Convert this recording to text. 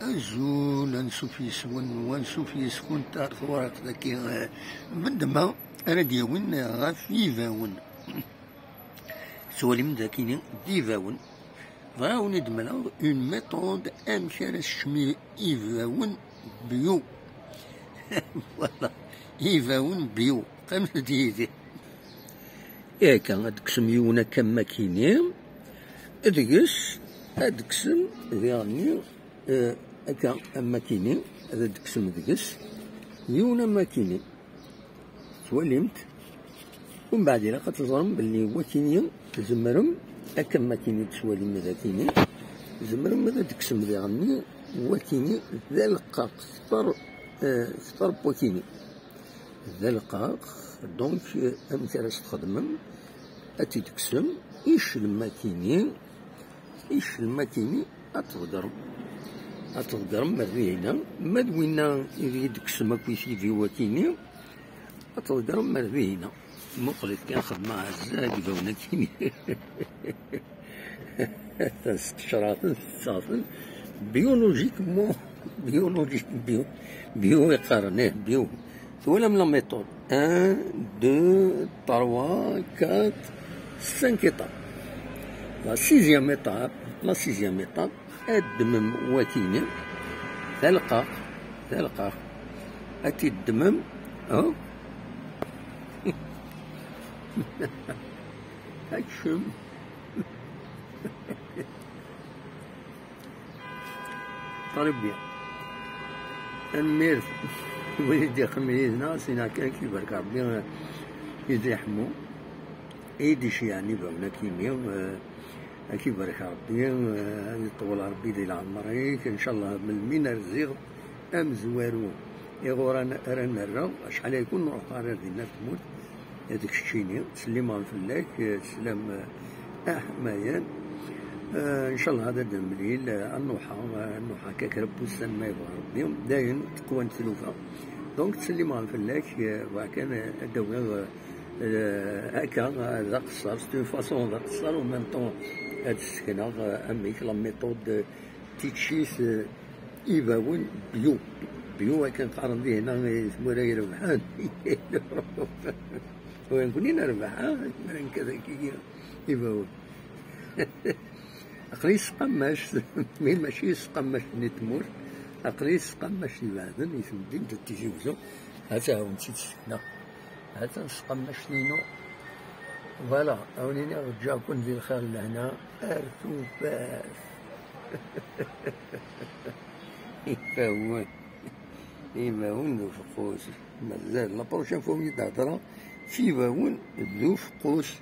أزول نشوف يسون ونشوف يسكن تاع ثورات ذاكي بندما أنا دياون غاف يفاون سوالي من ذاكيني ديفاون غاون يدمنا اون ميثود أمشي شمي يفاون بيو فوالا يفاون بيو قام ديدي ياك غادكسم يونا كما كيني ادكس ادكسم يعني هكا ماكيني هذا دكسم دكس يونا ماكيني سوالمت ومن بعد إلا كتظرم بلي وكيني زمرم هكا ماكيني تسوالي ماذا كيني زمرم ماذا دكسم ذي غني وكيني ذا القاق سفر بوكيني ذا القاق دونك أمثال تخدمم أتي تكسم إيش الماكيني أتقدر مرينا مدوينا يريد كسما كويسي في وكيني أتقدر مرينا مقلت كان خدمة عزاز يبونا كيني استشراط بيو يقارنه بيو ولا من لا ميثود 1 2 3 4 5 étapes لا سيزيام étape الدمم وكيني ذلقاق أتي الدمم هكشم طربيا المير ويدي خميزنا سينا كان كيبرك ربي يزيحمو ايديش يعني بونا كيميا أكيد بارك ربي يطول ربي ليل عمريك إن شاء الله من مين الزيغ أم زوارو إغورانا أرانا الرو شحال يكون نروح قرار ديالنا تموت هذاك الشيني سليمان فلاك سلام أحمايان إن شاء الله هذا دم الليل النوحة كاك ربوسان ما يبغى ربي داين تقوى نتلوفا دونك سليمان فلاك وكان الدوغ هكا ذا قصار سيتي فاسون ذا قصار وميم طون هاد السكنة أميك لا ميثود تيتشيس يباون بيو كان قارن به هنا ثمورا يربحان وين كوني ربحان كذا كي يباون أقلي سقماش مين ماشي سقماش نتمور أقلي سقماش يبعدن يثمدين تتيجوزو هذا هو نسيت السكنة هذا سقماش لينو فوالا أوليني رجعكم في الخير لهنا أرتوفاس يفاون ذو فقوس مازال لا بروشين فوا وليد هضرة في يفاون ذو فقوس